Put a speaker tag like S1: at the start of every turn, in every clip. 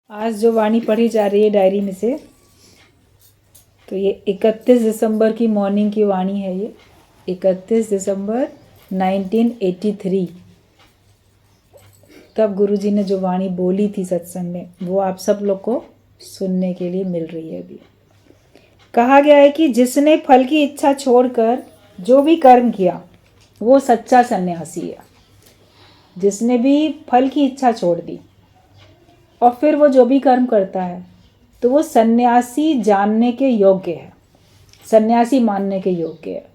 S1: आज जो वाणी पढ़ी जा रही है डायरी में से, तो ये 31 दिसंबर की मॉर्निंग की वाणी है। ये 31 दिसंबर 1983 तब गुरुजी ने जो वाणी बोली थी सत्संग में, वो आप सब लोग को सुनने के लिए मिल रही है अभी। कहा गया है कि जिसने फल की इच्छा छोड़कर जो भी कर्म किया वो सच्चा सन्यासी है। जिसने भी फल की इच्छा छोड़ दी और फिर वो जो भी कर्म करता है तो वो सन्यासी जानने के योग्य है, सन्यासी मानने के योग्य है।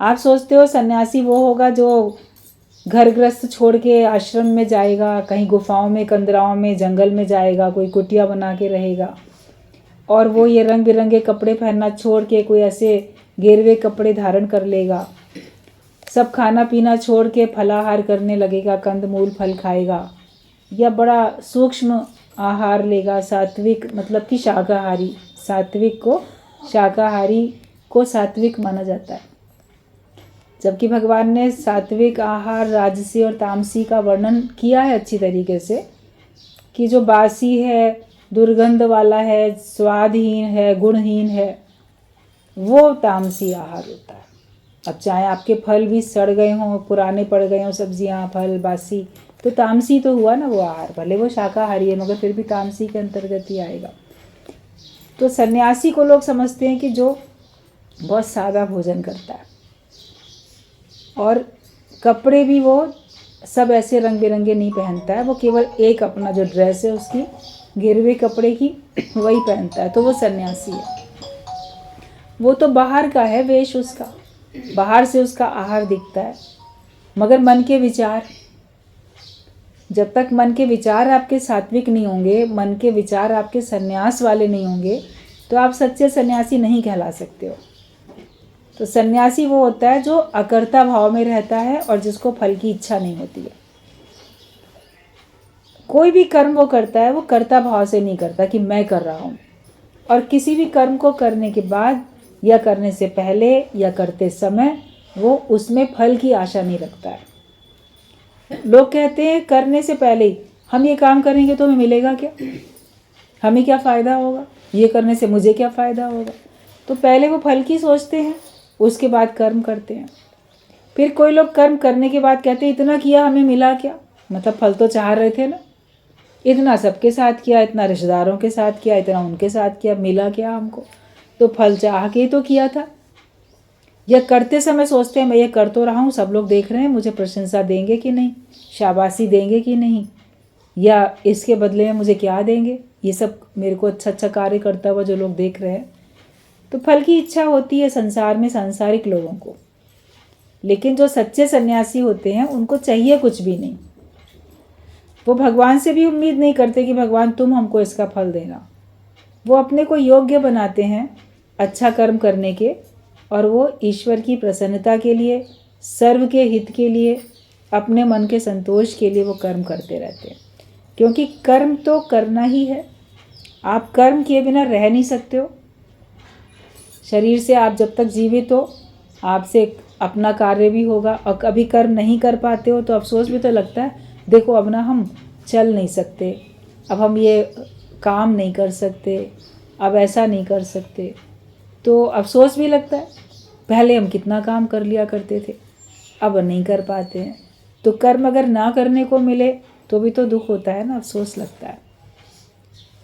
S1: आप सोचते हो सन्यासी वो होगा जो घर गृहस्थ छोड़ के आश्रम में जाएगा, कहीं गुफाओं में, कंदराओं में, जंगल में जाएगा, कोई कुटिया बना के रहेगा और वो ये रंग बिरंगे कपड़े पहनना छोड़ के कोई ऐसे गेरुए कपड़े धारण कर लेगा, सब खाना पीना छोड़ के फलाहार करने लगेगा, कंद मूल फल खाएगा या बड़ा सूक्ष्म आहार लेगा, सात्विक मतलब कि शाकाहारी। सात्विक को, शाकाहारी को सात्विक माना जाता है, जबकि भगवान ने सात्विक आहार, राजसी और तामसी का वर्णन किया है अच्छी तरीके से कि जो बासी है, दुर्गंध वाला है, स्वादहीन है, गुणहीन है, वो तामसी आहार होता है। अब चाहे आपके फल भी सड़ गए हों, पुराने पड़ गए हों, सब्जियां, फल बासी, तो तामसी तो हुआ ना वो आहार, भले वो शाकाहारी है मगर फिर भी तामसी के अंतर्गत ही आएगा। तो सन्यासी को लोग समझते हैं कि जो बहुत सादा भोजन करता है और कपड़े भी वो सब ऐसे रंग बिरंगे नहीं पहनता है, वो केवल एक अपना जो ड्रेस है उसकी गिरवे कपड़े की वही पहनता है, तो वो सन्यासी है। वो तो बाहर का है वेश, उसका बाहर से उसका आहार दिखता है, मगर मन के विचार, जब तक मन के विचार आपके सात्विक नहीं होंगे, मन के विचार आपके सन्यास वाले नहीं होंगे, तो आप सच्चे सन्यासी नहीं कहला सकते हो। तो सन्यासी वो होता है जो अकर्ता भाव में रहता है और जिसको फल की इच्छा नहीं होती है। कोई भी कर्म वो करता है वो कर्ता भाव से नहीं करता कि मैं कर रहा हूँ, और किसी भी कर्म को करने के बाद या करने से पहले या करते समय वो उसमें फल की आशा नहीं रखता है। लोग कहते हैं करने से पहले ही हम ये काम करेंगे तो हमें मिलेगा क्या, हमें क्या फ़ायदा होगा, ये करने से मुझे क्या फ़ायदा होगा। तो पहले वो फल की सोचते हैं, उसके बाद कर्म करते हैं। फिर कोई लोग कर्म करने के बाद कहते हैं इतना किया हमें मिला क्या, मतलब फल तो चाह रहे थे ना, इतना सबके साथ किया, इतना रिश्तेदारों के साथ किया, इतना उनके साथ किया, मिला क्या हमको, तो फल चाह के ही तो किया था। या करते समय सोचते हैं मैं ये कर तो रहा हूँ, सब लोग देख रहे हैं, मुझे प्रशंसा देंगे कि नहीं, शाबाशी देंगे कि नहीं, या इसके बदले में मुझे क्या देंगे, ये सब मेरे को अच्छा अच्छा कार्य करता हुआ जो लोग देख रहे हैं। तो फल की इच्छा होती है संसार में सांसारिक लोगों को, लेकिन जो सच्चे सन्यासी होते हैं उनको चाहिए कुछ भी नहीं। वो भगवान से भी उम्मीद नहीं करते कि भगवान तुम हमको इसका फल देना। वो अपने को योग्य बनाते हैं अच्छा कर्म करने के, और वो ईश्वर की प्रसन्नता के लिए, सर्व के हित के लिए, अपने मन के संतोष के लिए वो कर्म करते रहते हैं। क्योंकि कर्म तो करना ही है, आप कर्म किए बिना रह नहीं सकते हो। शरीर से आप जब तक जीवित हो आपसे अपना कार्य भी होगा, और कभी कर्म नहीं कर पाते हो तो अफसोस भी तो लगता है, देखो अब ना हम चल नहीं सकते, अब हम ये काम नहीं कर सकते, अब ऐसा नहीं कर सकते, तो अफसोस भी लगता है। पहले हम कितना काम कर लिया करते थे, अब नहीं कर पाते हैं। तो कर्म अगर ना करने को मिले तो भी तो दुख होता है ना, अफसोस लगता है।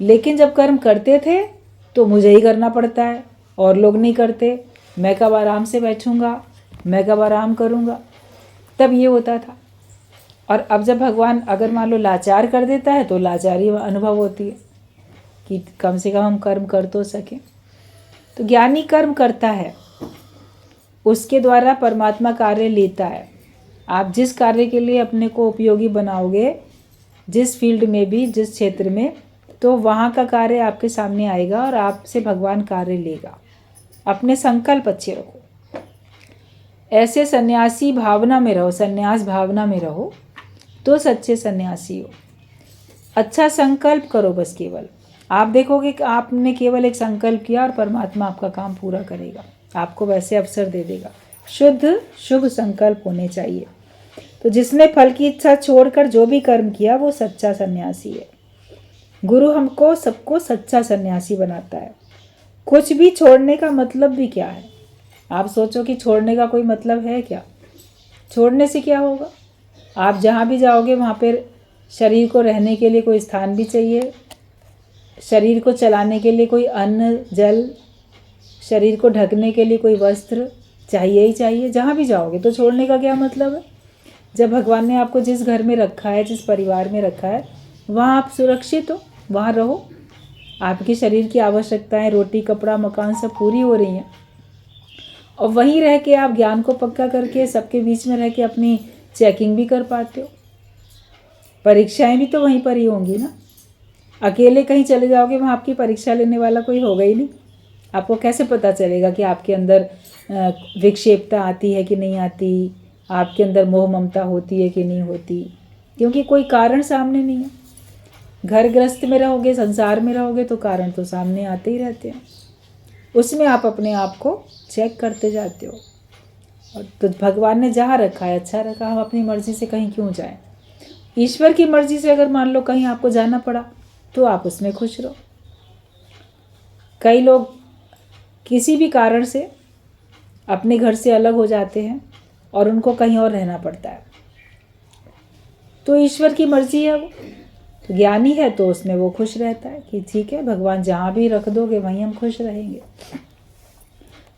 S1: लेकिन जब कर्म करते थे तो मुझे ही करना पड़ता है, और लोग नहीं करते, मैं कब आराम से बैठूंगा, मैं कब आराम करूंगा, तब ये होता था। और अब जब भगवान अगर मान लो लाचार कर देता है तो लाचारी अनुभव होती है कि कम से कम हम कर्म कर तो सकें। तो ज्ञानी कर्म करता है, उसके द्वारा परमात्मा कार्य लेता है। आप जिस कार्य के लिए अपने को उपयोगी बनाओगे, जिस फील्ड में भी, जिस क्षेत्र में, तो वहाँ का कार्य आपके सामने आएगा और आपसे भगवान कार्य लेगा। अपने संकल्प अच्छे रखो, ऐसे सन्यासी भावना में रहो, सन्यास भावना में रहो तो सच्चे सन्यासी हो। अच्छा संकल्प करो बस, केवल आप देखोगे कि आपने केवल एक संकल्प किया और परमात्मा आपका काम पूरा करेगा, आपको वैसे अवसर दे देगा। शुद्ध शुभ संकल्प होने चाहिए। तो जिसने फल की इच्छा छोड़कर जो भी कर्म किया वो सच्चा सन्यासी है। गुरु हमको सबको सच्चा सन्यासी बनाता है। कुछ भी छोड़ने का मतलब भी क्या है? आप सोचो कि छोड़ने का कोई मतलब है क्या? छोड़ने से क्या होगा? आप जहाँ भी जाओगे वहाँ पर शरीर को रहने के लिए कोई स्थान भी चाहिए, शरीर को चलाने के लिए कोई अन्न जल, शरीर को ढकने के लिए कोई वस्त्र चाहिए ही चाहिए। जहाँ भी जाओगे तो छोड़ने का क्या मतलब है? जब भगवान ने आपको जिस घर में रखा है, जिस परिवार में रखा है, वहाँ आप सुरक्षित हो, वहाँ रहो। आपके शरीर की आवश्यकताएं, रोटी कपड़ा मकान सब पूरी हो रही हैं, और वहीं रह के आप ज्ञान को पक्का करके सबके बीच में रह के अपनी चेकिंग भी कर पाते हो। परीक्षाएं भी तो वहीं पर ही होंगी ना। अकेले कहीं चले जाओगे, वहाँ आपकी परीक्षा लेने वाला कोई होगा ही नहीं। आपको कैसे पता चलेगा कि आपके अंदर विक्षेपता आती है कि नहीं आती, आपके अंदर मोह ममता होती है कि नहीं होती? क्योंकि कोई कारण सामने नहीं है। घर गृहस्थ में रहोगे, संसार में रहोगे तो कारण तो सामने आते ही रहते हैं, उसमें आप अपने आप को चेक करते जाते हो। और तो भगवान ने जहाँ रखा है अच्छा रखा, हम अपनी मर्जी से कहीं क्यों जाएं? ईश्वर की मर्जी से अगर मान लो कहीं आपको जाना पड़ा तो आप उसमें खुश रहो। कई लोग किसी भी कारण से अपने घर से अलग हो जाते हैं और उनको कहीं और रहना पड़ता है, तो ईश्वर की मर्जी है, वो तो ज्ञानी है तो उसमें वो खुश रहता है कि ठीक है भगवान जहाँ भी रख दोगे वहीं हम खुश रहेंगे।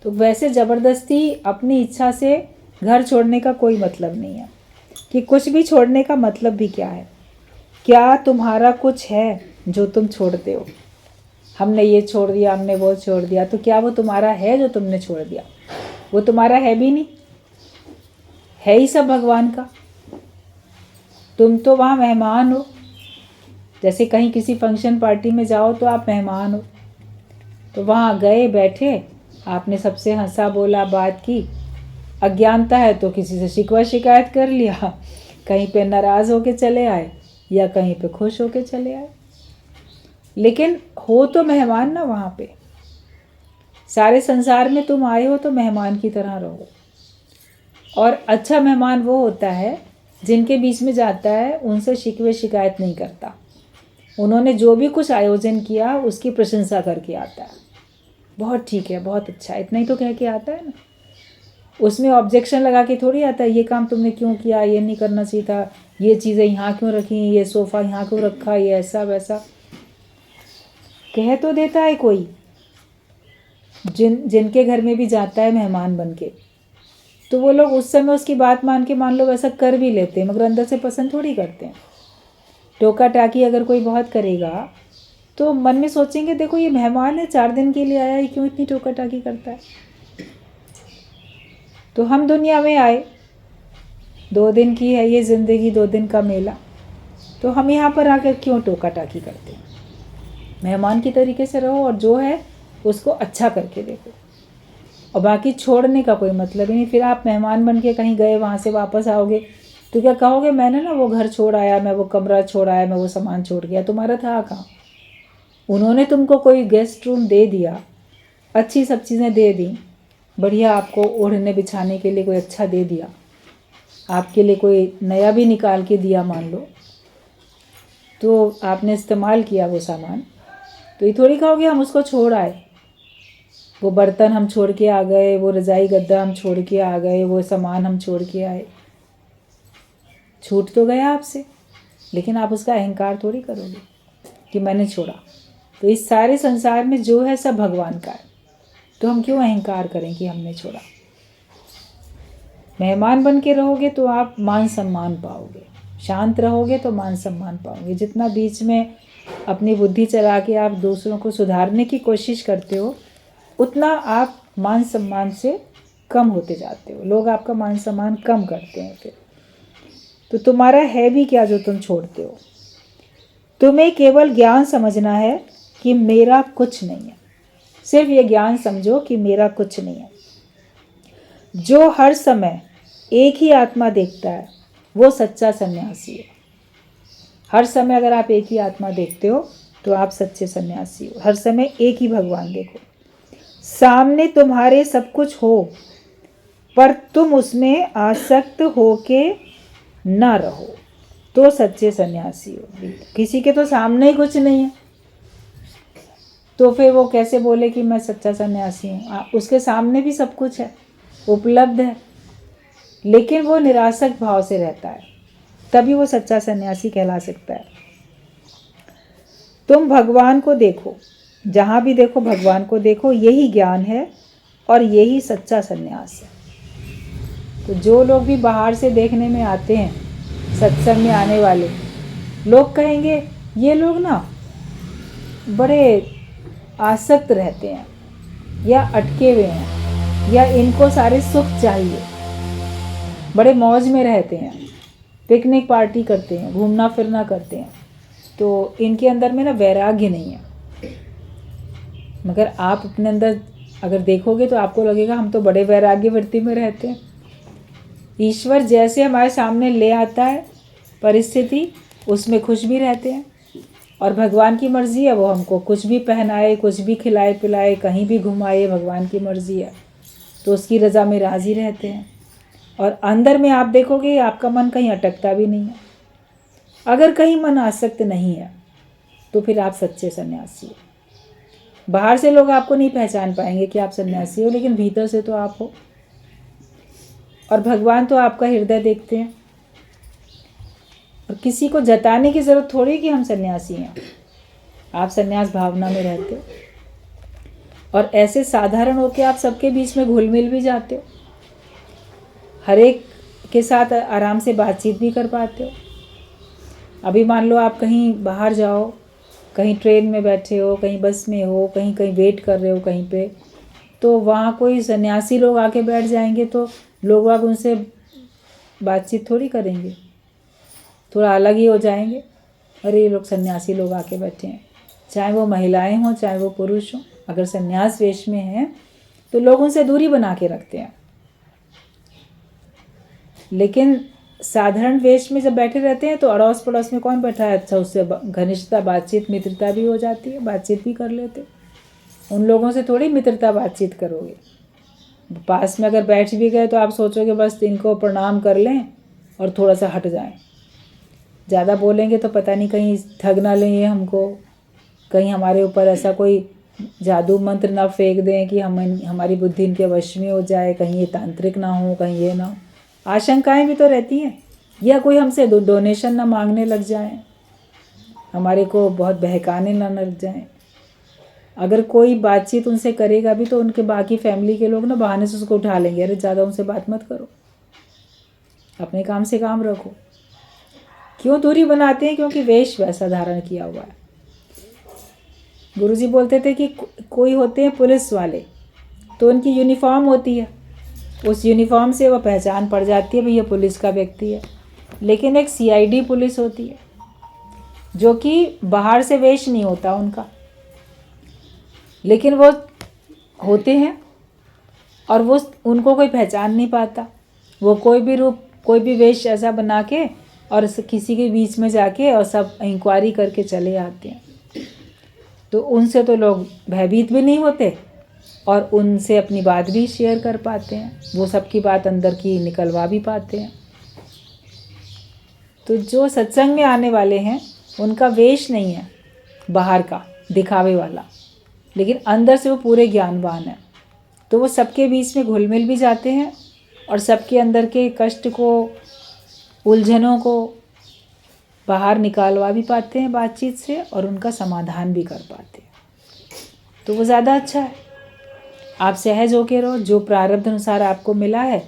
S1: तो वैसे ज़बरदस्ती अपनी इच्छा से घर छोड़ने का कोई मतलब नहीं है। कि कुछ भी छोड़ने का मतलब भी क्या है? क्या तुम्हारा कुछ है जो तुम छोड़ते हो? हमने ये छोड़ दिया, हमने वो छोड़ दिया, तो क्या वो तुम्हारा है जो तुमने छोड़ दिया? वो तुम्हारा है भी नहीं, है ही सब भगवान का। तुम तो वहाँ मेहमान हो। जैसे कहीं किसी फंक्शन पार्टी में जाओ तो आप मेहमान हो, तो वहाँ गए बैठे, आपने सबसे हंसा बोला बात की, अज्ञानता है तो किसी से शिकवा शिकायत कर लिया, कहीं पे नाराज़ होके चले आए या कहीं पे खुश होके चले आए। लेकिन हो तो मेहमान ना वहाँ पे। सारे संसार में तुम आए हो तो मेहमान की तरह रहो। और अच्छा मेहमान वो होता है जिनके बीच में जाता है उनसे शिकवे शिकायत नहीं करता, उन्होंने जो भी कुछ आयोजन किया उसकी प्रशंसा करके आता है, बहुत ठीक है, बहुत अच्छा है, इतना ही तो कह के आता है ना। उसमें ऑब्जेक्शन लगा के थोड़ी आता है, ये काम तुमने क्यों किया, ये नहीं करना चाहिए था, ये चीज़ें यहाँ क्यों रखी, ये सोफ़ा यहाँ क्यों रखा, ये ऐसा वैसा कह तो देता है कोई। जिनके घर में भी जाता है मेहमान बन के, तो वो लोग उस समय उसकी बात मान के मान लो वैसा कर भी लेते हैं, मगर अंदर से पसंद थोड़ी करते हैं। टोका टाकी अगर कोई बहुत करेगा तो मन में सोचेंगे देखो ये मेहमान है, 4 दिन के लिए आया है, क्यों इतनी टोका टाकी करता है। तो हम दुनिया में आए, 2 दिन की है ये ज़िंदगी, 2 दिन का मेला, तो हम यहाँ पर आकर क्यों टोका टाकी करते हैं? मेहमान की तरीके से रहो और जो है उसको अच्छा करके देखो, और बाकी छोड़ने का कोई मतलब ही नहीं। फिर आप मेहमान बन के कहीं गए, वहाँ से वापस आओगे तो क्या कहोगे, मैंने ना वो घर छोड़ आया, मैं वो कमरा छोड़ आया, मैं वो सामान छोड़ गया। तुम्हारा था कहाँ? उन्होंने तुमको कोई गेस्ट रूम दे दिया, अच्छी सब चीज़ें दे दी, बढ़िया आपको ओढ़ने बिछाने के लिए कोई अच्छा दे दिया, आपके लिए कोई नया भी निकाल के दिया मान लो, तो आपने इस्तेमाल किया वो सामान, तो ये थोड़ी कहोगे हम उसको छोड़ आए। वो बर्तन हम छोड़ के आ गए, वो रज़ाई गद्दा हम छोड़ के आ गए, वो सामान हम छोड़ के आए। छूट तो गया आपसे, लेकिन आप उसका अहंकार थोड़ी करोगे कि मैंने छोड़ा। तो इस सारे संसार में जो है सब भगवान का है, तो हम क्यों अहंकार करें कि हमने छोड़ा। मेहमान बन के रहोगे तो आप मान सम्मान पाओगे, शांत रहोगे तो मान सम्मान पाओगे। जितना बीच में अपनी बुद्धि चला के आप दूसरों को सुधारने की कोशिश करते हो, उतना आप मान सम्मान से कम होते जाते हो, लोग आपका मान सम्मान कम करते हैं। फिर तो तुम्हारा है भी क्या जो तुम छोड़ते हो? तुम्हें केवल ज्ञान समझना है कि मेरा कुछ नहीं है। सिर्फ ये ज्ञान समझो कि मेरा कुछ नहीं है। जो हर समय एक ही आत्मा देखता है वो सच्चा सन्यासी है। हर समय अगर आप एक ही आत्मा देखते हो तो आप सच्चे सन्यासी हो। हर समय एक ही भगवान देखो। सामने तुम्हारे सब कुछ हो पर तुम उसमें आसक्त होके ना रहो। तो सच्चे सन्यासी हो। किसी के तो सामने ही कुछ नहीं है, तो फिर वो कैसे बोले कि मैं सच्चा सन्यासी हूँ? उसके सामने भी सब कुछ है, उपलब्ध है, लेकिन वो निरासक्त भाव से रहता है, तभी वो सच्चा सन्यासी कहला सकता है। तुम भगवान को देखो, जहाँ भी देखो भगवान को देखो, यही ज्ञान है और यही सच्चा सन्यास है। तो जो लोग भी बाहर से देखने में आते हैं, सत्संग में आने वाले लोग कहेंगे ये लोग ना बड़े आसक्त रहते हैं, या अटके हुए हैं, या इनको सारे सुख चाहिए, बड़े मौज में रहते हैं, पिकनिक पार्टी करते हैं, घूमना फिरना करते हैं, तो इनके अंदर में ना वैराग्य नहीं है। मगर आप अपने अंदर अगर देखोगे तो आपको लगेगा हम तो बड़े वैराग्य वृत्ति में रहते हैं। ईश्वर जैसे हमारे सामने ले आता है परिस्थिति, उसमें खुश भी रहते हैं, और भगवान की मर्ज़ी है वो हमको कुछ भी पहनाए, कुछ भी खिलाए पिलाए, कहीं भी घुमाए, भगवान की मर्ज़ी है, तो उसकी रज़ा में राज़ी रहते हैं। और अंदर में आप देखोगे आपका मन कहीं अटकता भी नहीं है। अगर कहीं मन आसक्त नहीं है तो फिर आप सच्चे सन्यासी हो। बाहर से लोग आपको नहीं पहचान पाएंगे कि आप सन्यासी हो, लेकिन भीतर से तो आप हो। और भगवान तो आपका हृदय देखते हैं, और किसी को जताने की ज़रूरत थोड़ी कि हम सन्यासी हैं। आप सन्यास भावना में रहते हो, और ऐसे साधारण होकर आप सबके बीच में घुल मिल भी जाते हो, हर एक के साथ आराम से बातचीत भी कर पाते हो। अभी मान लो आप कहीं बाहर जाओ, कहीं ट्रेन में बैठे हो, कहीं बस में हो, कहीं कहीं वेट कर रहे हो कहीं पे, तो वहाँ कोई सन्यासी लोग आके बैठ जाएंगे तो लोग वाग उनसे बातचीत थोड़ी करेंगे, थोड़ा अलग ही हो जाएंगे। अरे ये लोग सन्यासी लोग आके बैठे हैं, चाहे वो महिलाएं हों चाहे वो पुरुष हों, अगर सन्यास वेश में हैं तो लोग उनसे दूरी बना के रखते हैं। लेकिन साधारण वेश में जब बैठे रहते हैं तो अड़ोस पड़ोस में कौन बैठा है, अच्छा उससे घनिष्ठता बातचीत मित्रता भी हो जाती है, बातचीत भी कर लेते। उन लोगों से थोड़ी मित्रता बातचीत करोगे। पास में अगर बैठ भी गए तो आप सोचोगे बस इनको प्रणाम कर लें और थोड़ा सा हट जाएं। ज़्यादा बोलेंगे तो पता नहीं कहीं ठग ना लें ये हमको, कहीं हमारे ऊपर ऐसा कोई जादू मंत्र ना फेंक दें कि हमारी बुद्धि इनके वश में हो जाए, कहीं ये तांत्रिक ना हो, कहीं ये ना हो। आशंकाएं भी तो रहती हैं, या कोई हमसे डोनेशन ना मांगने लग जाए, हमारे को बहुत बहकाने ना लग जाए। अगर कोई बातचीत उनसे करेगा भी तो उनके बाकी फैमिली के लोग ना बहाने से उसको उठा लेंगे, अरे ज़्यादा उनसे बात मत करो, अपने काम से काम रखो। क्यों दूरी बनाते हैं? क्योंकि वेश वैसा धारण किया हुआ है। गुरुजी बोलते थे कि कोई होते हैं पुलिस वाले, तो उनकी यूनिफॉर्म होती है, उस यूनिफॉर्म से वो पहचान पड़ जाती है भाई ये पुलिस का व्यक्ति है। लेकिन एक सीआईडी पुलिस होती है जो कि बाहर से वेश नहीं होता उनका, लेकिन वो होते हैं और वो उनको कोई पहचान नहीं पाता। वो कोई भी रूप कोई भी वेश ऐसा बना के और किसी के बीच में जाके और सब इंक्वायरी करके चले आते हैं। तो उनसे तो लोग भयभीत भी नहीं होते और उनसे अपनी बात भी शेयर कर पाते हैं, वो सबकी बात अंदर की निकलवा भी पाते हैं। तो जो सत्संग में आने वाले हैं उनका वेश नहीं है बाहर का दिखावे वाला, लेकिन अंदर से वो पूरे ज्ञानवान हैं। तो वो सबके बीच में घुल मिल भी जाते हैं और सबके अंदर के कष्ट को, उलझनों को बाहर निकालवा भी पाते हैं बातचीत से, और उनका समाधान भी कर पाते हैं। तो वो ज़्यादा अच्छा है। आप सहज होके रहो, जो प्रारब्ध अनुसार आपको मिला है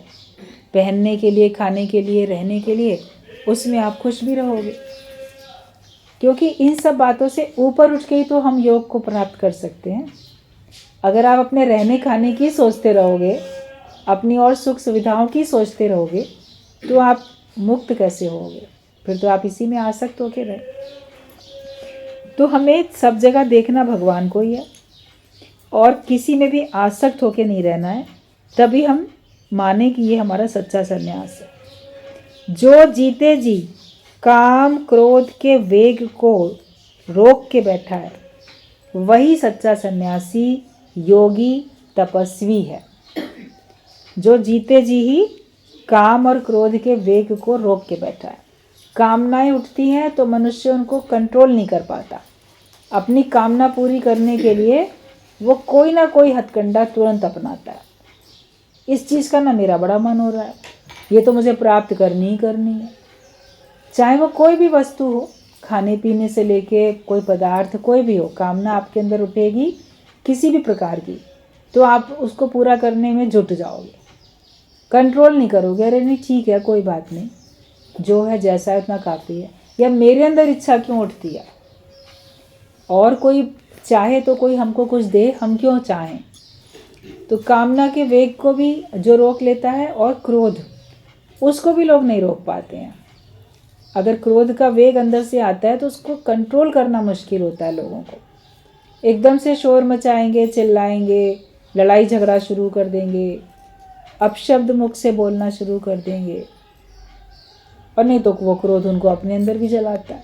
S1: पहनने के लिए, खाने के लिए, रहने के लिए, उसमें आप खुश भी रहोगे। क्योंकि इन सब बातों से ऊपर उठ के ही तो हम योग को प्राप्त कर सकते हैं। अगर आप अपने रहने खाने की सोचते रहोगे, अपनी और सुख सुविधाओं की सोचते रहोगे, तो आप मुक्त कैसे होगे? फिर तो आप इसी में आसक्त होके रहे। तो हमें सब जगह देखना भगवान को ही है और किसी में भी आसक्त होके नहीं रहना है, तभी हम माने कि ये हमारा सच्चा सन्यास है। जो जीते जी काम क्रोध के वेग को रोक के बैठा है, वही सच्चा सन्यासी, योगी, तपस्वी है। जो जीते जी ही काम और क्रोध के वेग को रोक के बैठा है। कामनाएं उठती हैं तो मनुष्य उनको कंट्रोल नहीं कर पाता। अपनी कामना पूरी करने के लिए वो कोई ना कोई हथकंडा तुरंत अपनाता है। इस चीज़ का ना मेरा बड़ा मन हो रहा है, ये तो मुझे प्राप्त करनी ही करनी है। चाहे वो कोई भी वस्तु हो, खाने पीने से लेके कोई पदार्थ कोई भी हो, कामना आपके अंदर उठेगी किसी भी प्रकार की, तो आप उसको पूरा करने में जुट जाओगे, कंट्रोल नहीं करोगे। अरे नहीं ठीक है, कोई बात नहीं, जो है जैसा है उतना काफ़ी है। या मेरे अंदर इच्छा क्यों उठती है, और कोई चाहे तो कोई हमको कुछ दे, हम क्यों चाहें। तो कामना के वेग को भी जो रोक लेता है, और क्रोध, उसको भी लोग नहीं रोक पाते हैं। अगर क्रोध का वेग अंदर से आता है तो उसको कंट्रोल करना मुश्किल होता है लोगों को। एकदम से शोर मचाएंगे, चिल्लाएंगे, लड़ाई झगड़ा शुरू कर देंगे, अपशब्द मुख से बोलना शुरू कर देंगे, और नहीं तो वो क्रोध उनको अपने अंदर भी जलाता है।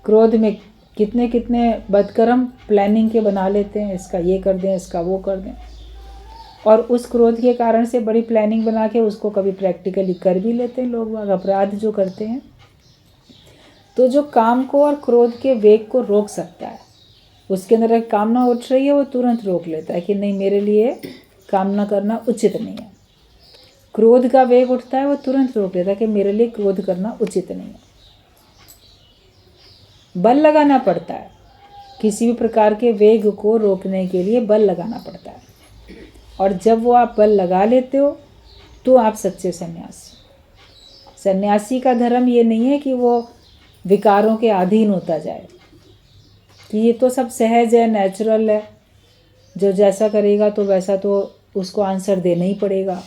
S1: क्रोध में कितने कितने बदकर्म प्लानिंग के बना लेते हैं, इसका ये कर दें, इसका वो कर दें, और उस क्रोध के कारण से बड़ी प्लानिंग बना के उसको कभी प्रैक्टिकली कर भी लेते हैं लोग, अपराध जो करते हैं। तो जो काम को और क्रोध के वेग को रोक सकता है, उसके अंदर एक कामना उठ रही है, वो तुरंत रोक लेता है कि नहीं, मेरे लिए कामना करना उचित नहीं है। क्रोध का वेग उठता है, वो तुरंत रोक लेता है कि मेरे लिए क्रोध करना उचित नहीं है। बल लगाना पड़ता है, किसी भी प्रकार के वेग को रोकने के लिए बल लगाना पड़ता है, और जब वो आप बल लगा लेते हो तो आप सच्चे सन्यासी। सन्यासी का धर्म ये नहीं है कि वो विकारों के अधीन होता जाए, कि ये तो सब सहज है, नेचुरल है, जो जैसा करेगा तो वैसा तो उसको आंसर देना ही पड़ेगा,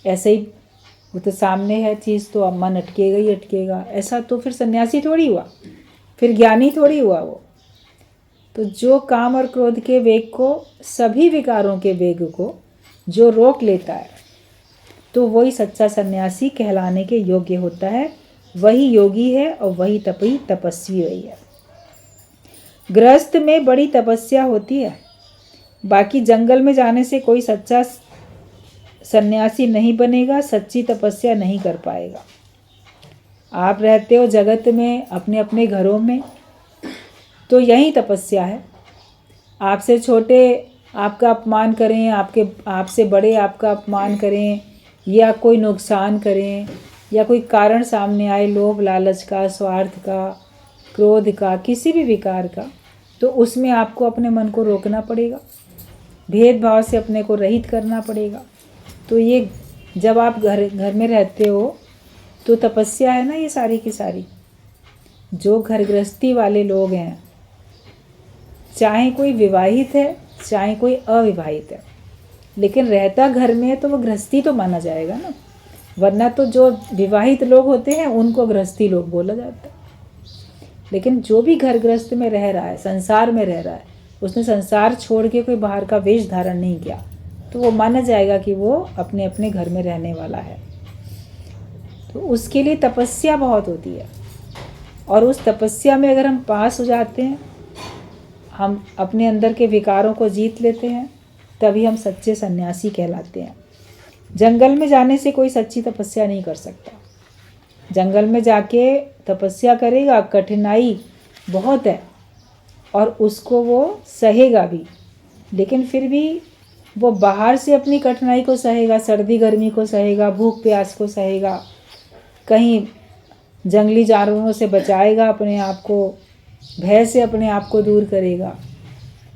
S1: ऐसे ही वो तो सामने है चीज़ तो अब मन अटकेगा ही अटकेगा। ऐसा तो फिर सन्यासी थोड़ी हुआ, फिर ज्ञानी थोड़ी हुआ वो। तो जो काम और क्रोध के वेग को, सभी विकारों के वेग को जो रोक लेता है, तो वही सच्चा सन्यासी कहलाने के योग्य होता है। वही योगी है और वही तपस्वी वही है। गृहस्थ में बड़ी तपस्या होती है, बाकी जंगल में जाने से कोई सच्चा सन्यासी नहीं बनेगा, सच्ची तपस्या नहीं कर पाएगा। आप रहते हो जगत में, अपने अपने घरों में, तो यही तपस्या है। आपसे छोटे आपका अपमान करें, आपसे बड़े आपका अपमान करें, या कोई नुकसान करें, या कोई कारण सामने आए, लोभ लालच का, स्वार्थ का, क्रोध का, किसी भी विकार का, तो उसमें आपको अपने मन को रोकना पड़ेगा, भेदभाव से अपने को रहित करना पड़ेगा। तो ये जब आप घर में रहते हो तो तपस्या है ना ये सारी की सारी। जो घर गृहस्थी वाले लोग हैं, चाहे कोई विवाहित है चाहे कोई अविवाहित है, लेकिन रहता घर में है तो वो गृहस्थी तो माना जाएगा ना, वरना तो जो विवाहित लोग होते हैं उनको गृहस्थी लोग बोला जाता है। लेकिन जो भी घर गृहस्थ में रह रहा है, संसार में रह रहा है, उसने संसार छोड़ के कोई बाहर का वेश धारण नहीं किया, तो वो माना जाएगा कि वो अपने अपने घर में रहने वाला है। तो उसके लिए तपस्या बहुत होती है, और उस तपस्या में अगर हम पास हो जाते हैं, हम अपने अंदर के विकारों को जीत लेते हैं, तभी हम सच्चे सन्यासी कहलाते हैं। जंगल में जाने से कोई सच्ची तपस्या नहीं कर सकता। जंगल में जाके तपस्या करेगा, कठिनाई बहुत है और उसको वो सहेगा भी, लेकिन फिर भी वो बाहर से अपनी कठिनाई को सहेगा, सर्दी गर्मी को सहेगा, भूख प्यास को सहेगा, कहीं जंगली जानवरों से बचाएगा अपने आप को, भय से अपने आप को दूर करेगा।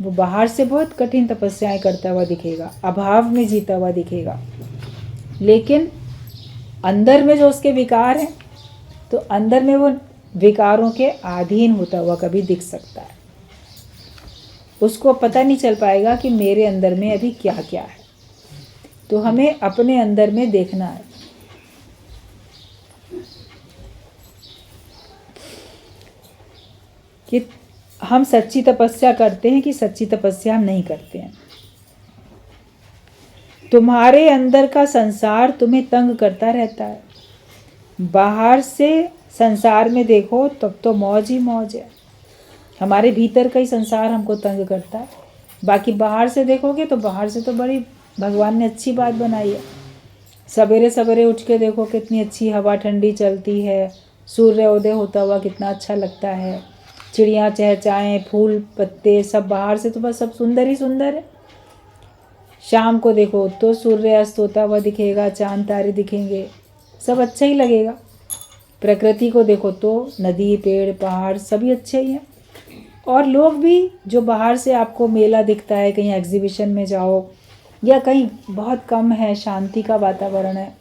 S1: वो बाहर से बहुत कठिन तपस्याएं करता हुआ दिखेगा, अभाव में जीता हुआ दिखेगा, लेकिन अंदर में जो उसके विकार हैं, तो अंदर में वो विकारों के अधीन होता हुआ कभी दिख सकता है। उसको पता नहीं चल पाएगा कि मेरे अंदर में अभी क्या क्या है। तो हमें अपने अंदर में देखना है। कि हम सच्ची तपस्या करते हैं कि सच्ची तपस्या हम नहीं करते हैं। तुम्हारे अंदर का संसार तुम्हें तंग करता रहता है। बाहर से संसार में देखो तब तो मौज ही मौज है, हमारे भीतर का ही संसार हमको तंग करता है। बाकी बाहर से देखोगे तो बाहर से तो बड़ी भगवान ने अच्छी बात बनाई है। सवेरे सवेरे उठ के देखो कितनी अच्छी हवा ठंडी चलती है, सूर्योदय होता हुआ कितना अच्छा लगता है, चिड़िया चहचहाएं, फूल पत्ते सब बाहर से तो बस सब सुंदर ही सुंदर है। शाम को देखो तो सूर्यास्त होता हुआ दिखेगा, चांद तारे दिखेंगे, सब अच्छा ही लगेगा। प्रकृति को देखो तो नदी पेड़ पहाड़ सभी अच्छे ही हैं। और लोग भी जो बाहर से आपको मेला दिखता है, कहीं एग्जीबिशन में जाओ या कहीं बहुत कम है, शांति का वातावरण है,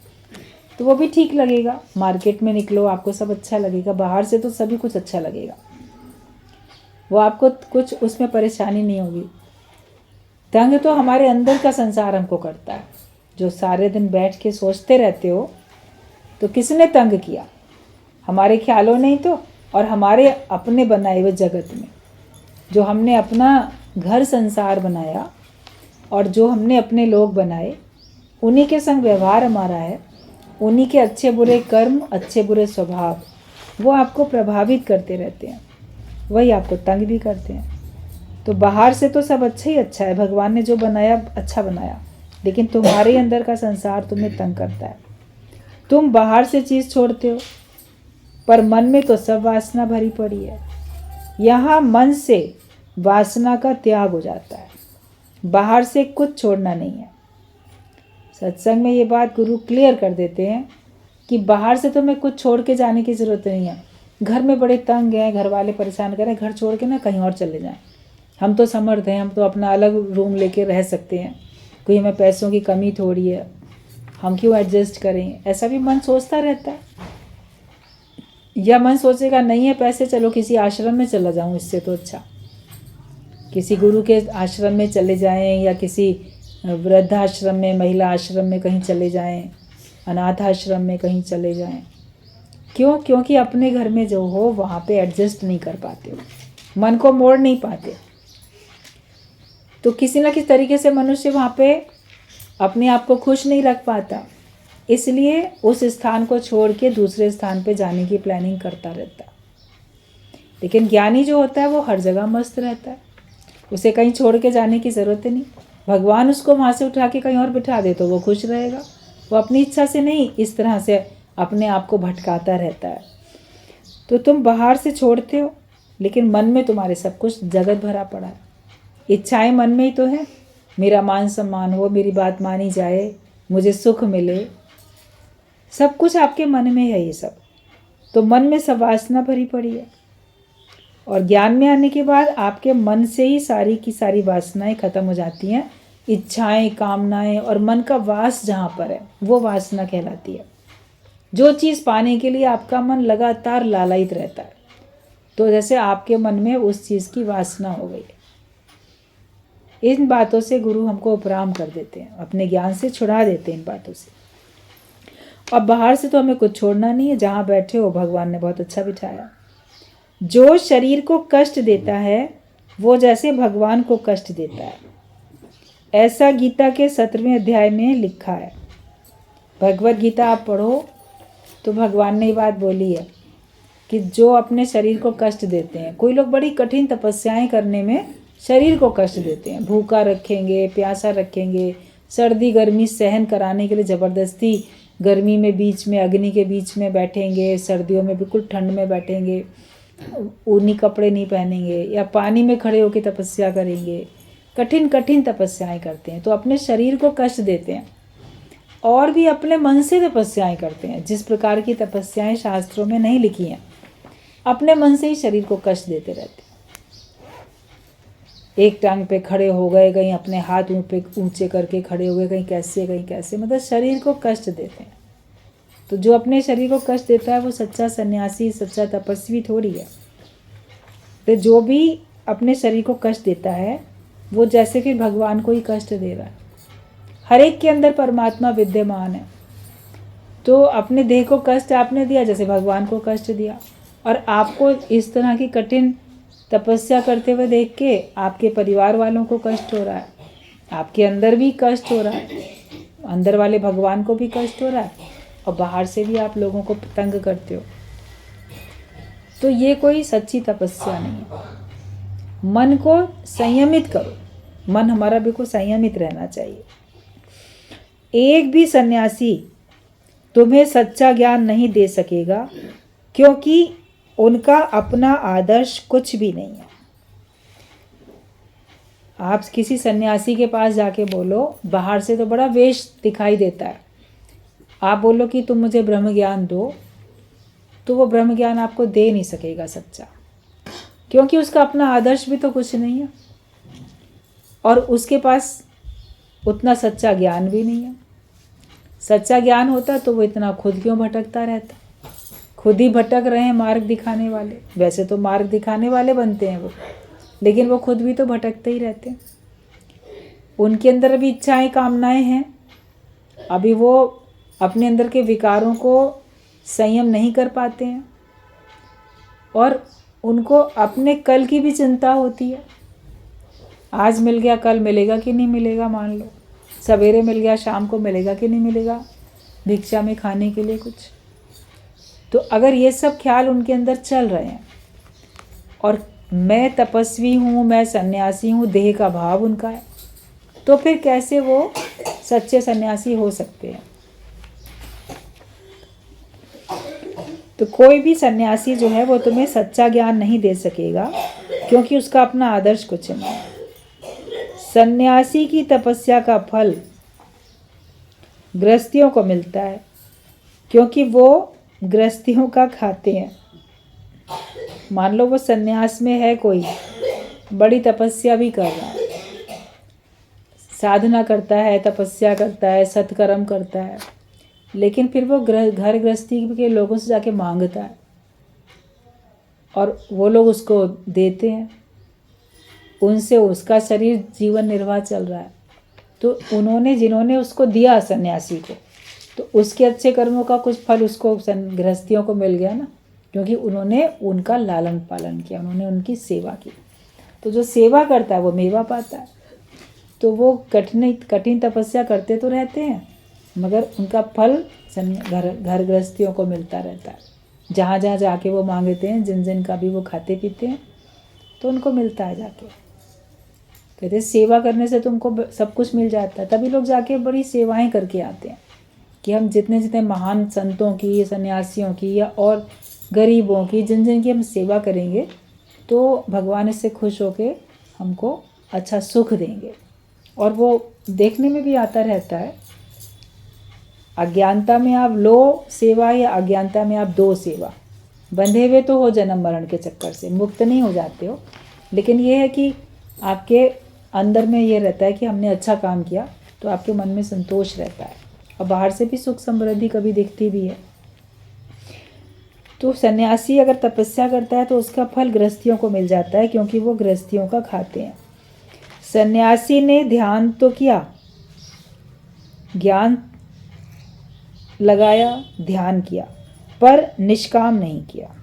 S1: तो वो भी ठीक लगेगा। मार्केट में निकलो आपको सब अच्छा लगेगा, बाहर से तो सभी कुछ अच्छा लगेगा, वो आपको कुछ उसमें परेशानी नहीं होगी। तंग तो हमारे अंदर का संसार हमको करता है। जो सारे दिन बैठ के सोचते रहते हो तो किसने तंग किया? हमारे ख्यालों ने ही तो, और हमारे अपने बनाए हुए जगत में जो हमने अपना घर संसार बनाया और जो हमने अपने लोग बनाए, उन्हीं के संग व्यवहार हमारा है, उन्हीं के अच्छे बुरे कर्म, अच्छे बुरे स्वभाव वो आपको प्रभावित करते रहते हैं, वही आपको तंग भी करते हैं। तो बाहर से तो सब अच्छा ही अच्छा है, भगवान ने जो बनाया अच्छा बनाया, लेकिन तुम्हारे अंदर का संसार तुम्हें तंग करता है। तुम बाहर से चीज़ छोड़ते हो पर मन में तो सब वासना भरी पड़ी है। यहाँ मन से वासना का त्याग हो जाता है, बाहर से कुछ छोड़ना नहीं है। सत्संग में ये बात गुरु क्लियर कर देते हैं कि बाहर से तुम्हें कुछ छोड़ के जाने की ज़रूरत नहीं है। घर में बड़े तंग हैं, घर वाले परेशान करें, घर छोड़ के ना कहीं और चले जाएं। हम तो समर्थ हैं, हम तो अपना अलग रूम लेके रह सकते हैं, कोई हमें पैसों की कमी थोड़ी है, हम क्यों एडजस्ट करें, ऐसा भी मन सोचता रहता है। या मन सोचेगा नहीं है पैसे, चलो किसी आश्रम में चला जाऊं, इससे तो अच्छा किसी गुरु के आश्रम में चले जाएं या किसी वृद्धाश्रम में, महिला आश्रम में कहीं चले जाएं, अनाथ आश्रम में कहीं चले जाएं। क्यों? क्योंकि अपने घर में जो हो वहाँ पे एडजस्ट नहीं कर पाते हो, मन को मोड़ नहीं पाते। तो किसी न किसी तरीके से मनुष्य वहाँ पे अपने आप को खुश नहीं रख पाता, इसलिए उस स्थान को छोड़ के दूसरे स्थान पे जाने की प्लानिंग करता रहता है। लेकिन ज्ञानी जो होता है वो हर जगह मस्त रहता है, उसे कहीं छोड़ के जाने की ज़रूरत नहीं। भगवान उसको वहाँ से उठा के कहीं और बिठा दे तो वो खुश रहेगा, वो अपनी इच्छा से नहीं इस तरह से अपने आप को भटकाता रहता है। तो तुम बाहर से छोड़ते हो लेकिन मन में तुम्हारे सब कुछ जगत भरा पड़ा है। इच्छाएं मन में ही तो है, मेरा मान सम्मान हो, मेरी बात मानी जाए, मुझे सुख मिले, सब कुछ आपके मन में है ये सब। तो मन में सब वासना भरी पड़ी है और ज्ञान में आने के बाद आपके मन से ही सारी की सारी वासनाएं खत्म हो जाती हैं। इच्छाएं, कामनाएं और मन का वास जहाँ पर है वो वासना कहलाती है। जो चीज़ पाने के लिए आपका मन लगातार लालायित रहता है, तो जैसे आपके मन में उस चीज़ की वासना हो गई है। इन बातों से गुरु हमको उपराम कर देते हैं, अपने ज्ञान से छुड़ा देते हैं इन बातों से। और बाहर से तो हमें कुछ छोड़ना नहीं है, जहाँ बैठे हो भगवान ने बहुत अच्छा बिठाया। जो शरीर को कष्ट देता है वो जैसे भगवान को कष्ट देता है, ऐसा गीता के 17वें अध्याय में लिखा है। भगवत गीता आप पढ़ो तो भगवान ने ये बात बोली है कि जो अपने शरीर को कष्ट देते हैं, कोई लोग बड़ी कठिन तपस्याएं करने में शरीर को कष्ट देते हैं, भूखा रखेंगे, प्यासा रखेंगे, सर्दी गर्मी सहन कराने के लिए ज़बरदस्ती गर्मी में बीच में अग्नि के बीच में बैठेंगे, सर्दियों में बिल्कुल ठंड में बैठेंगे, ऊनी कपड़े नहीं पहनेंगे या पानी में खड़े होकर तपस्या करेंगे, कठिन कठिन तपस्याएं करते हैं, तो अपने शरीर को कष्ट देते हैं। और भी अपने मन से तपस्याएं करते हैं, जिस प्रकार की तपस्याएं शास्त्रों में नहीं लिखी हैं, अपने मन से ही शरीर को कष्ट देते रहते हैं। एक टांग पे खड़े हो गए, कहीं अपने हाथ पे ऊंचे करके खड़े हो गए, कहीं कैसे, मतलब शरीर को कष्ट देते हैं। तो जो अपने शरीर को कष्ट देता है वो सच्चा सन्यासी, सच्चा तपस्वी थोड़ी है। तो जो भी अपने शरीर को कष्ट देता है वो जैसे फिर भगवान को ही कष्ट दे रहा है। हर एक के अंदर परमात्मा विद्यमान है, तो अपने देह को कष्ट आपने दिया जैसे भगवान को कष्ट दिया। और आपको इस तरह की कठिन तपस्या करते हुए देख के आपके परिवार वालों को कष्ट हो रहा है, आपके अंदर भी कष्ट हो रहा है, अंदर वाले भगवान को भी कष्ट हो रहा है, और बाहर से भी आप लोगों को तंग करते हो। तो ये कोई सच्ची तपस्या नहीं है। मन को संयमित करो, मन हमारा बिल्कुल संयमित रहना चाहिए। एक भी सन्यासी तुम्हें सच्चा ज्ञान नहीं दे सकेगा क्योंकि उनका अपना आदर्श कुछ भी नहीं है। आप किसी सन्यासी के पास जाके बोलो, बाहर से तो बड़ा वेश दिखाई देता है, आप बोलो कि तुम मुझे ब्रह्म ज्ञान दो, तो वो ब्रह्म ज्ञान आपको दे नहीं सकेगा सच्चा, क्योंकि उसका अपना आदर्श भी तो कुछ नहीं है और उसके पास उतना सच्चा ज्ञान भी नहीं है। सच्चा ज्ञान होता तो वो इतना खुद क्यों भटकता रहता। खुद ही भटक रहे हैं मार्ग दिखाने वाले, वैसे तो मार्ग दिखाने वाले बनते हैं वो, लेकिन वो खुद भी तो भटकते ही रहते हैं। उनके अंदर भी इच्छाएं कामनाएं हैं, अभी वो अपने अंदर के विकारों को संयम नहीं कर पाते हैं और उनको अपने कल की भी चिंता होती है। आज मिल गया कल मिलेगा कि नहीं मिलेगा, मान लो सवेरे मिल गया शाम को मिलेगा कि नहीं मिलेगा भिक्षा में खाने के लिए कुछ। तो अगर ये सब ख्याल उनके अंदर चल रहे हैं और मैं तपस्वी हूँ, मैं सन्यासी हूँ, देह का भाव उनका है, तो फिर कैसे वो सच्चे सन्यासी हो सकते हैं। तो कोई भी सन्यासी जो है वो तुम्हें सच्चा ज्ञान नहीं दे सकेगा, क्योंकि उसका अपना आदर्श कुछ नहीं है। सन्यासी की तपस्या का फल गृहस्थियों को मिलता है, क्योंकि वो गृहस्थियों का खाते हैं। मान लो वो सन्यास में है, कोई बड़ी तपस्या भी कर रहा है, साधना करता है, तपस्या करता है, सत्कर्म करता है, लेकिन फिर वो घर गृहस्थी के लोगों से जाके मांगता है और वो लोग उसको देते हैं, उनसे उसका शरीर जीवन निर्वाह चल रहा है। तो जिन्होंने उसको दिया सन्यासी को, तो उसके अच्छे कर्मों का कुछ फल उसको गृहस्थियों को मिल गया ना, क्योंकि उन्होंने उनका लालन पालन किया, उन्होंने उनकी सेवा की। तो जो सेवा करता है वो मेवा पाता है। तो वो कठिन तपस्या करते तो रहते हैं, मगर उनका फल घर गृहस्थियों को मिलता रहता है। जहाँ जहाँ जाके वो मांगते हैं, जिन जिन का भी वो खाते पीते हैं, तो उनको मिलता है जाके। कहते सेवा करने से तुमको सब कुछ मिल जाता है। तभी लोग जाके बड़ी सेवाएं करके आते हैं कि हम जितने जितने महान संतों की, सन्यासियों की या और गरीबों की, जिन जिन की हम सेवा करेंगे, तो भगवान इससे खुश होके हमको अच्छा सुख देंगे। और वो देखने में भी आता रहता है, अज्ञानता में आप लो सेवा या अज्ञानता में आप दो सेवा, बंधे हुए तो हो जन्म मरण के चक्कर से, मुक्त नहीं हो जाते हो, लेकिन ये है कि आपके अंदर में ये रहता है कि हमने अच्छा काम किया, तो आपके मन में संतोष रहता है और बाहर से भी सुख समृद्धि कभी दिखती भी है। तो सन्यासी अगर तपस्या करता है तो उसका फल गृहस्थियों को मिल जाता है, क्योंकि वो गृहस्थियों का खाते हैं। सन्यासी ने ध्यान तो किया, ज्ञान लगाया, ध्यान किया, पर निष्काम नहीं किया।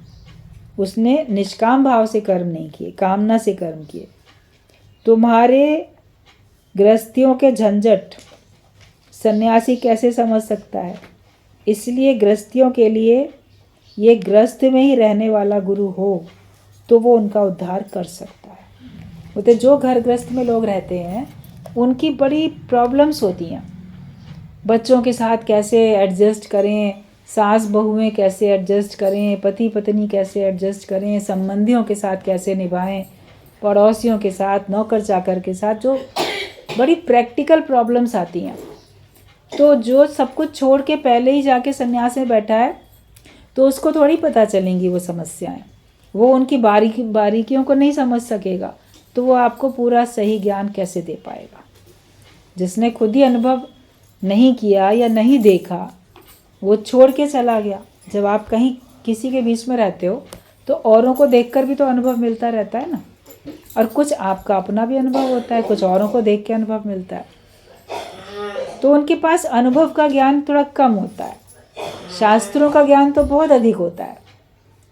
S1: उसने निष्काम भाव से कर्म नहीं किए, कामना से कर्म किए। तुम्हारे गृहस्थियों के झंझट सन्यासी कैसे समझ सकता है? इसलिए गृहस्थियों के लिए ये गृहस्थ में ही रहने वाला गुरु हो तो वो उनका उद्धार कर सकता है। बोलते जो घर गृहस्थ में लोग रहते हैं उनकी बड़ी प्रॉब्लम्स होती हैं, बच्चों के साथ कैसे एडजस्ट करें, सास बहुएं कैसे एडजस्ट करें, पति पत्नी कैसे एडजस्ट करें, संबंधियों के साथ कैसे निभाएं, पड़ोसियों के साथ, नौकर चाकर के साथ, जो बड़ी प्रैक्टिकल प्रॉब्लम्स आती हैं। तो जो सब कुछ छोड़ के पहले ही जाके सन्यास में बैठा है तो उसको थोड़ी पता चलेंगी वो समस्याएं, वो उनकी बारीकियों को नहीं समझ सकेगा, तो वो आपको पूरा सही ज्ञान कैसे दे पाएगा? जिसने खुद ही अनुभव नहीं किया या नहीं देखा, वो छोड़ के चला गया। जब आप कहीं किसी के बीच में रहते हो तो औरों को देखकर भी तो अनुभव मिलता रहता है ना, और कुछ आपका अपना भी अनुभव होता है, कुछ औरों को देख के अनुभव मिलता है। तो उनके पास अनुभव का ज्ञान थोड़ा कम होता है, शास्त्रों का ज्ञान तो बहुत अधिक होता है,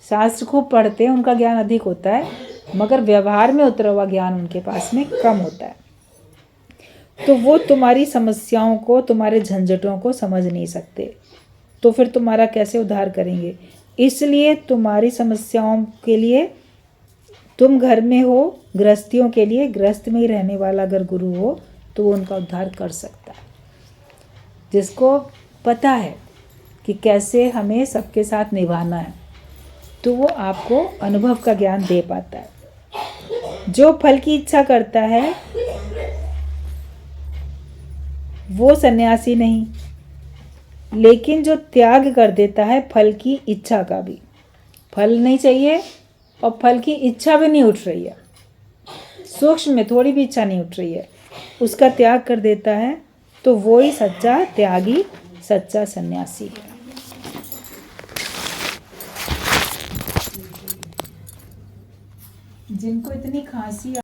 S1: शास्त्र खूब पढ़ते हैं, उनका ज्ञान अधिक होता है, मगर व्यवहार में उतरा हुआ ज्ञान उनके पास में कम होता है। तो वो तुम्हारी समस्याओं को, तुम्हारे झंझटों को समझ नहीं सकते, तो फिर तुम्हारा कैसे उद्धार करेंगे? इसलिए तुम्हारी समस्याओं के लिए तुम घर में हो, गृहस्थियों के लिए गृहस्थ में ही रहने वाला अगर गुरु हो तो वो उनका उद्धार कर सकता है, जिसको पता है कि कैसे हमें सबके साथ निभाना है, तो वो आपको अनुभव का ज्ञान दे पाता है। जो फल की इच्छा करता है वो सन्यासी नहीं, लेकिन जो त्याग कर देता है फल की इच्छा का भी, फल नहीं चाहिए और फल की इच्छा भी नहीं उठ रही है, सूक्ष्म में थोड़ी भी इच्छा नहीं उठ रही है, उसका त्याग कर देता है, तो वो ही सच्चा त्यागी, सच्चा सन्यासी है। जिनको इतनी खांसी